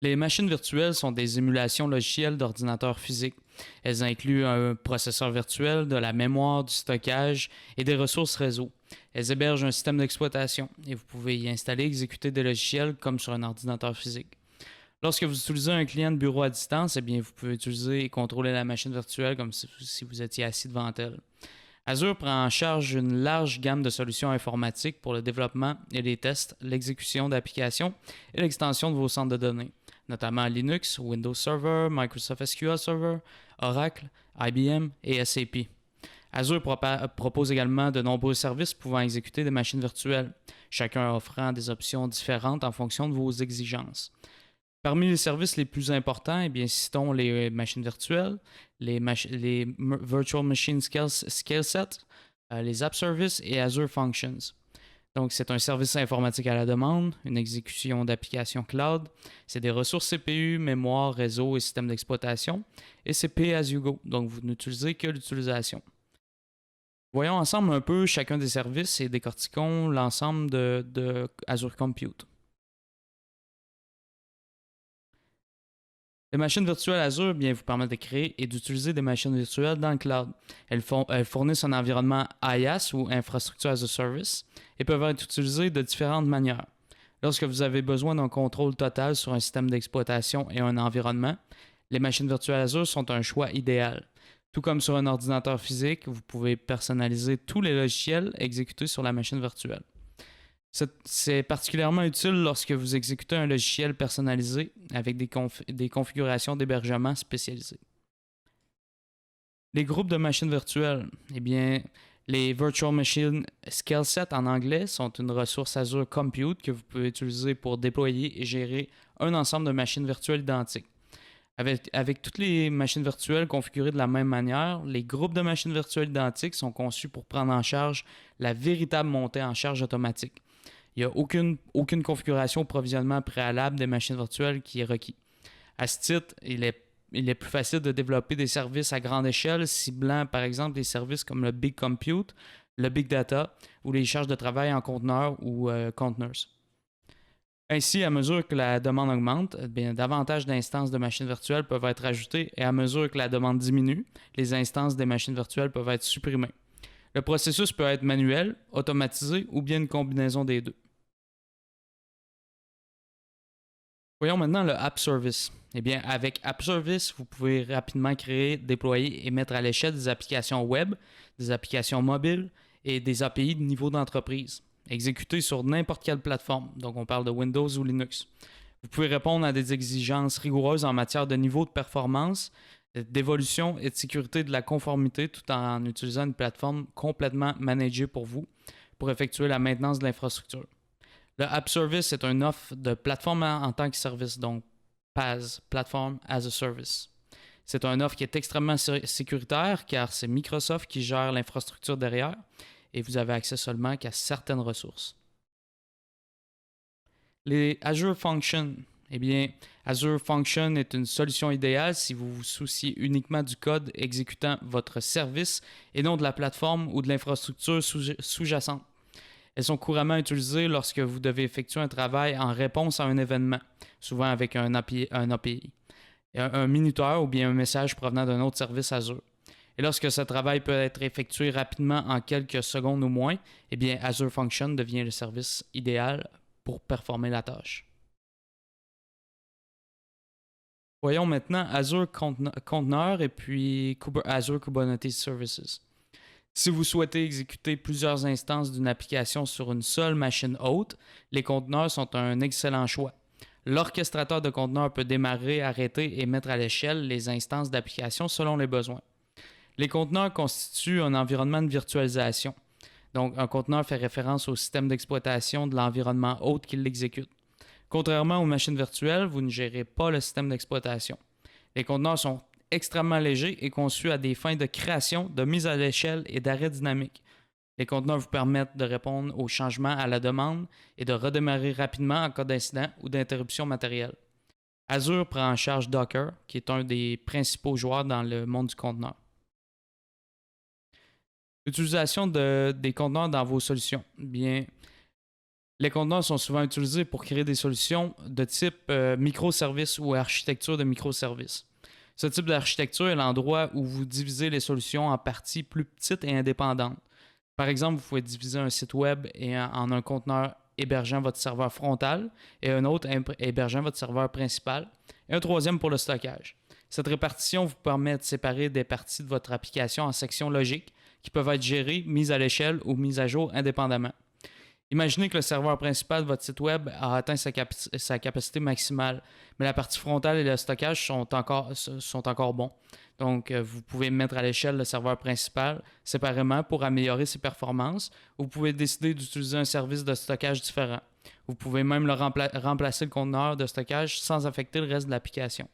Les machines virtuelles sont des émulations logicielles d'ordinateurs physiques. Elles incluent un processeur virtuel, de la mémoire, du stockage et des ressources réseau. Elles hébergent un système d'exploitation et vous pouvez y installer et exécuter des logiciels comme sur un ordinateur physique. Lorsque vous utilisez un client de bureau à distance, eh bien, vous pouvez utiliser et contrôler la machine virtuelle comme si vous étiez assis devant elle. Azure prend en charge une large gamme de solutions informatiques pour le développement et les tests, l'exécution d'applications et l'extension de vos centres de données, notamment Linux, Windows Server, Microsoft SQL Server, Oracle, IBM et SAP. Azure propose également de nombreux services pouvant exécuter des machines virtuelles, chacun offrant des options différentes en fonction de vos exigences. Parmi les services les plus importants, eh bien, citons les machines virtuelles, les Virtual Machine Scale Set, les App Services et Azure Functions. Donc, c'est un service informatique à la demande, une exécution d'applications cloud, c'est des ressources CPU, mémoire, réseau et système d'exploitation, et c'est Pay as you go, donc vous n'utilisez que l'utilisation. Voyons ensemble un peu chacun des services et décortiquons l'ensemble de Azure Compute. Les machines virtuelles Azure vous permettent de créer et d'utiliser des machines virtuelles dans le cloud. Elles fournissent un environnement IaaS ou Infrastructure as a Service et peuvent être utilisées de différentes manières. Lorsque vous avez besoin d'un contrôle total sur un système d'exploitation et un environnement, les machines virtuelles Azure sont un choix idéal. Tout comme sur un ordinateur physique, vous pouvez personnaliser tous les logiciels exécutés sur la machine virtuelle. C'est particulièrement utile lorsque vous exécutez un logiciel personnalisé avec des configurations d'hébergement spécialisées. Les groupes de machines virtuelles, eh bien, les Virtual Machine Scale Set en anglais sont une ressource Azure Compute que vous pouvez utiliser pour déployer et gérer un ensemble de machines virtuelles identiques. Avec toutes les machines virtuelles configurées de la même manière, les groupes de machines virtuelles identiques sont conçus pour prendre en charge la véritable montée en charge automatique. Il n'y a aucune configuration ou provisionnement préalable des machines virtuelles qui est requis. À ce titre, il est plus facile de développer des services à grande échelle, ciblant par exemple des services comme le Big Compute, le Big Data ou les charges de travail en conteneurs ou containers. Ainsi, à mesure que la demande augmente, davantage d'instances de machines virtuelles peuvent être ajoutées et à mesure que la demande diminue, les instances des machines virtuelles peuvent être supprimées. Le processus peut être manuel, automatisé ou bien une combinaison des deux. Voyons maintenant le App Service. Eh bien, avec App Service, vous pouvez rapidement créer, déployer et mettre à l'échelle des applications web, des applications mobiles et des API de niveau d'entreprise, exécutées sur n'importe quelle plateforme. Donc, on parle de Windows ou Linux. Vous pouvez répondre à des exigences rigoureuses en matière de niveau de performance, d'évolution et de sécurité de la conformité tout en utilisant une plateforme complètement managée pour vous pour effectuer la maintenance de l'infrastructure. Le App Service est une offre de plateforme en tant que service, donc PaaS, Platform as a Service. C'est une offre qui est extrêmement sécuritaire car c'est Microsoft qui gère l'infrastructure derrière et vous avez accès seulement qu'à certaines ressources. Les Azure Functions. Eh bien, Azure Function est une solution idéale si vous vous souciez uniquement du code exécutant votre service et non de la plateforme ou de l'infrastructure sous-jacente. Elles sont couramment utilisées lorsque vous devez effectuer un travail en réponse à un événement, souvent avec un API, un minuteur ou bien un message provenant d'un autre service Azure. Et lorsque ce travail peut être effectué rapidement en quelques secondes ou moins, eh bien Azure Function devient le service idéal pour performer la tâche. Voyons maintenant Azure Container et puis Azure Kubernetes Services. Si vous souhaitez exécuter plusieurs instances d'une application sur une seule machine hôte, les conteneurs sont un excellent choix. L'orchestrateur de conteneurs peut démarrer, arrêter et mettre à l'échelle les instances d'application selon les besoins. Les conteneurs constituent un environnement de virtualisation. Donc, un conteneur fait référence au système d'exploitation de l'environnement hôte qui l'exécute. Contrairement aux machines virtuelles, vous ne gérez pas le système d'exploitation. Les conteneurs sont extrêmement légers et conçus à des fins de création, de mise à l'échelle et d'arrêt dynamique. Les conteneurs vous permettent de répondre aux changements à la demande et de redémarrer rapidement en cas d'incident ou d'interruption matérielle. Azure prend en charge Docker, qui est un des principaux joueurs dans le monde du conteneur. L'utilisation des conteneurs dans vos solutions. Bien, Les conteneurs sont souvent utilisés pour créer des solutions de type microservices ou architecture de microservices. Ce type d'architecture est l'endroit où vous divisez les solutions en parties plus petites et indépendantes. Par exemple, vous pouvez diviser un site web en un conteneur hébergeant votre serveur frontal et un autre hébergeant votre serveur principal et un troisième pour le stockage. Cette répartition vous permet de séparer des parties de votre application en sections logiques qui peuvent être gérées, mises à l'échelle ou mises à jour indépendamment. Imaginez que le serveur principal de votre site web a atteint sa capacité maximale, mais la partie frontale et le stockage sont encore bons. Donc, vous pouvez mettre à l'échelle le serveur principal séparément pour améliorer ses performances. Vous pouvez décider d'utiliser un service de stockage différent. Vous pouvez même remplacer le conteneur de stockage sans affecter le reste de l'application.